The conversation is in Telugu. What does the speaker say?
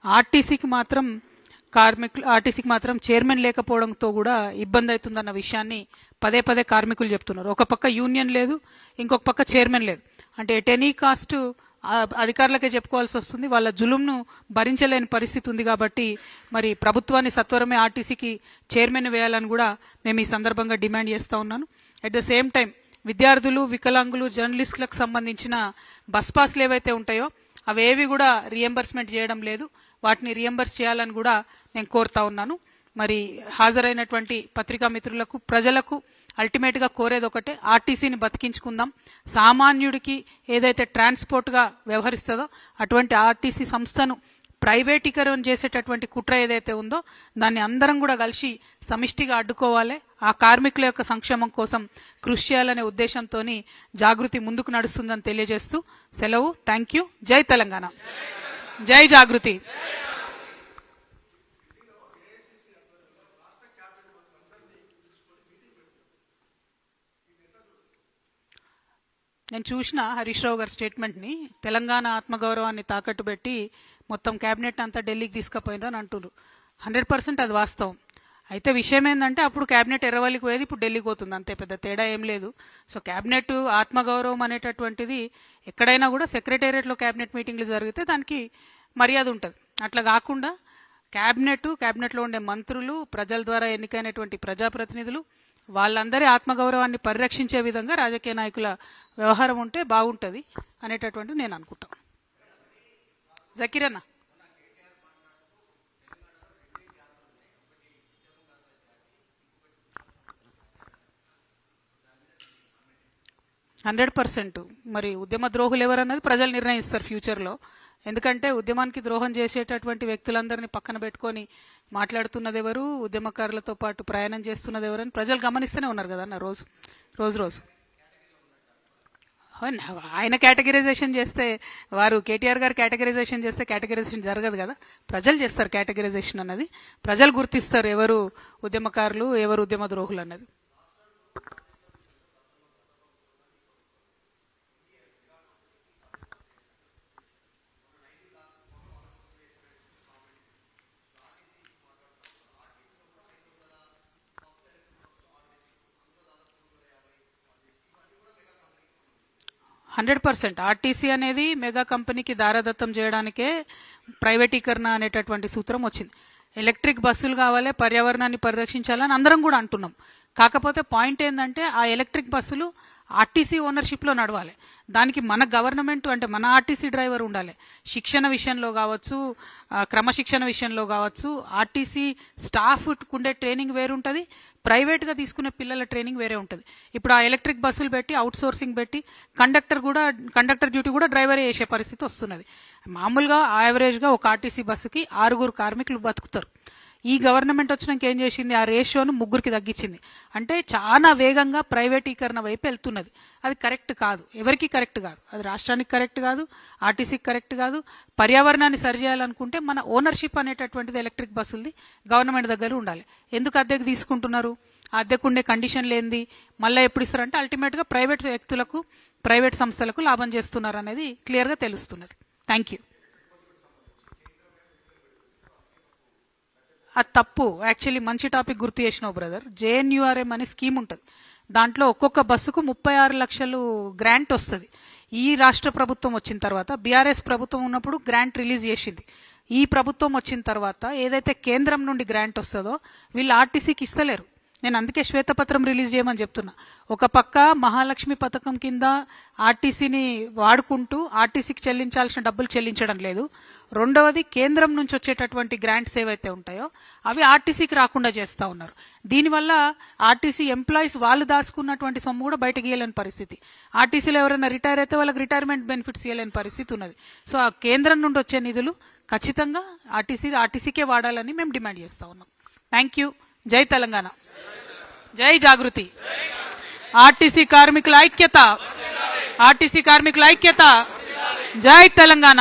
ఆర్టీసీకి మాత్రం చైర్మన్ లేకపోవడంతో కూడా ఇబ్బంది అవుతుందన్న విషయాన్ని పదే పదే కార్మికులు చెప్తున్నారు. ఒక పక్క యూనియన్ లేదు, ఇంకొక పక్క చైర్మన్ లేదు. అంటే ఎట్ ఎనీ కాస్ట్ అధికారులకే చెప్పుకోవాల్సి వస్తుంది. వాళ్ళ జులుంను భరించలేని పరిస్థితి ఉంది. కాబట్టి మరి ప్రభుత్వాన్ని సత్వరమే ఆర్టీసీకి చైర్మన్ వేయాలని కూడా మేము ఈ సందర్భంగా డిమాండ్ చేస్తూ ఉన్నాను. అట్ ద సేమ్ టైం విద్యార్థులు, వికలాంగులు, జర్నలిస్టులకు సంబంధించిన బస్ పాస్లు ఏవైతే ఉంటాయో అవేవి కూడా రియంబర్స్మెంట్ చేయడం లేదు. వాటిని రియంబర్స్ చేయాలని కూడా నేను కోరుతా ఉన్నాను. మరి హాజరైనటువంటి పత్రికా మిత్రులకు, ప్రజలకు అల్టిమేట్గా కోరేది ఒకటే, ఆర్టీసీని బతికించుకుందాం. సామాన్యుడికి ఏదైతే ట్రాన్స్పోర్ట్గా వ్యవహరిస్తుందో అటువంటి ఆర్టీసీ సంస్థను ప్రైవేటీకరణ చేసేటటువంటి కుట్ర ఏదైతే ఉందో దాన్ని అందరం కూడా కలిసి సమిష్టిగా అడ్డుకోవాలి. ఆ కార్మికుల యొక్క సంక్షేమం కోసం కృషి చేయాలనే ఉద్దేశంతో జాగృతి ముందుకు నడుస్తుందని తెలియజేస్తూ సెలవు. Thank you. జై తెలంగాణ, జై జాగృతి. నేను చూసిన హరీష్ రావు గారి స్టేట్మెంట్ని, తెలంగాణ ఆత్మగౌరవాన్ని తాకట్టు పెట్టి మొత్తం క్యాబినెట్ అంతా ఢిల్లీకి తీసుకుపోయినని అంటున్నారు. 100% అది వాస్తవం. అయితే విషయం ఏంటంటే అప్పుడు క్యాబినెట్ ఎర్రవల్లికి పోయేది, ఇప్పుడు ఢిల్లీకి పోతుంది. అంతే, పెద్ద తేడా ఏం లేదు. సో క్యాబినెట్ ఆత్మగౌరవం అనేటటువంటిది ఎక్కడైనా కూడా సెక్రటేరియట్లో క్యాబినెట్ మీటింగ్లు జరిగితే దానికి మర్యాద ఉంటుంది. అట్లా కాకుండా క్యాబినెట్లో ఉండే మంత్రులు, ప్రజల ద్వారా ఎన్నికైనటువంటి ప్రజాప్రతినిధులు, వాళ్ళందరి ఆత్మగౌరవాన్ని పరిరక్షించే విధంగా రాజకీయ నాయకుల వ్యవహారం ఉంటే బాగుంటుంది అనేటటువంటిది నేను అనుకుంటాను. జకీరన్న, మరి ఉద్యమ ద్రోహులు ఎవరన్నది ప్రజలు నిర్ణయిస్తారు ఫ్యూచర్లో. ఎందుకంటే ఉద్యమానికి ద్రోహం చేసేటటువంటి వ్యక్తులందరినీ పక్కన పెట్టుకొని మాట్లాడుతున్నది ఎవరు, ఉద్యమకారులతో పాటు ప్రయాణం చేస్తున్నది ఎవరని ప్రజలు గమనిస్తూనే ఉన్నారు కదన్న రోజు. ఆయన కేటగిరైజేషన్ చేస్తే, వారు కేటీఆర్ గారు కేటగిరైజేషన్ చేస్తే కేటగిరైజేషన్ జరగదు కదా. ప్రజలు చేస్తారు కేటగిరైజేషన్ అన్నది. ప్రజలు గుర్తిస్తారు ఎవరు ఉద్యమకారులు, ఎవరు ఉద్యమ ద్రోహులు అన్నది. ఆర్టీసీ అనేది మెగా కంపెనీకి దారదత్తం చేయడానికే ప్రైవేటీకరణ అనేటటువంటి సూత్రం వచ్చింది. ఎలక్ట్రిక్ బస్సులు కావాలి, పర్యావరణాన్ని పరిరక్షించాలని అందరం కూడా అంటున్నాం. కాకపోతే పాయింట్ ఏంటంటే ఆ ఎలక్ట్రిక్ బస్సులు ఆర్టీసీ ఓనర్షిప్లో నడవాలి. దానికి మన గవర్నమెంట్ అంటే మన ఆర్టీసీ డ్రైవర్ ఉండాలి. శిక్షణ విషయంలో కావచ్చు, క్రమశిక్షణ విషయంలో కావచ్చు, ఆర్టీసీ స్టాఫ్ ఉండే ట్రైనింగ్ వేరు ఉంటుంది, ప్రైవేట్గా తీసుకునే పిల్లల ట్రైనింగ్ వేరే ఉంటుంది. ఇప్పుడు ఆ ఎలక్ట్రిక్ బస్సులు పెట్టి అవుట్సోర్సింగ్ పెట్టి కండక్టర్ డ్యూటీ కూడా డ్రైవరే చేసే పరిస్థితి వస్తున్నది. మామూలుగా యావరేజ్గా ఒక ఆర్టీసీ బస్సుకి 6 కార్మికులు బతుకుతారు. ఈ గవర్నమెంట్ వచ్చినాక ఏం చేసింది, ఆ రేషియోను 3కి తగ్గించింది. అంటే చాలా వేగంగా ప్రైవేటీకరణ వైపు వెళ్తున్నది. అది కరెక్ట్ కాదు, ఎవరికి కరెక్ట్ కాదు. అది రాష్ట్రానికి కరెక్ట్ కాదు, ఆర్టీసీకి కరెక్ట్ కాదు. పర్యావరణాన్ని సరిచేయాలనుకుంటే మన ఓనర్షిప్ అనేటటువంటిది ఎలక్ట్రిక్ బస్సులది గవర్నమెంట్ దగ్గర ఉండాలి. ఎందుకు అద్దెకు తీసుకుంటున్నారు? ఆ అద్దెకు ఉండే కండిషన్లు ఏంది, మళ్ళీ ఎప్పుడు ఇస్తారంటే అల్టిమేట్గా ప్రైవేట్ వ్యక్తులకు, ప్రైవేట్ సంస్థలకు లాభం చేస్తున్నారు అనేది క్లియర్గా తెలుస్తున్నది. Thank you. అది తప్పు. యాక్చువల్లీ మంచి టాపిక్ గుర్తు చేసినావు బ్రదర్. JNURM అనే స్కీమ్ ఉంటుంది. దాంట్లో ఒక్కొక్క బస్సుకు 36 లక్షలు గ్రాంట్ వస్తుంది. ఈ రాష్ట్ర ప్రభుత్వం వచ్చిన తర్వాత, బీఆర్ఎస్ ప్రభుత్వం ఉన్నప్పుడు గ్రాంట్ రిలీజ్ చేసింది. ఈ ప్రభుత్వం వచ్చిన తర్వాత ఏదైతే కేంద్రం నుండి గ్రాంట్ వస్తుందో వీళ్ళు ఆర్టీసీకి ఇస్తలేరు. నేను అందుకే శ్వేతపత్రం రిలీజ్ చేయమని చెప్తున్నా. ఒక పక్క మహాలక్ష్మి పథకం కింద ఆర్టీసీని వాడుకుంటూ ఆర్టీసీకి చెల్లించాల్సిన డబ్బులు చెల్లించడం లేదు. రెండవది, కేంద్రం నుంచి వచ్చేటటువంటి గ్రాంట్స్ ఏవైతే ఉంటాయో అవి ఆర్టీసీకి రాకుండా చేస్తూ ఉన్నారు. దీనివల్ల ఆర్టీసీ ఎంప్లాయీస్ వాళ్ళు దాచుకున్నటువంటి సొమ్ము కూడా బయటకు ఇవ్వలేని పరిస్థితి. ఆర్టీసీలో ఎవరైనా రిటైర్ అయితే వాళ్ళకి రిటైర్మెంట్ బెనిఫిట్స్ ఇవ్వలేని పరిస్థితి ఉన్నది. సో ఆ కేంద్రం నుండి వచ్చే నిధులు ఖచ్చితంగా ఆర్టీసీకే వాడాలని మేము డిమాండ్ చేస్తూ ఉన్నాం. Thank you. జై తెలంగాణ, జై జాగృతి. ఆర్టీసీ కార్మికుల ఐక్యత, ఆర్టీసీ కార్మికుల ఐక్యత. జై తెలంగాణ.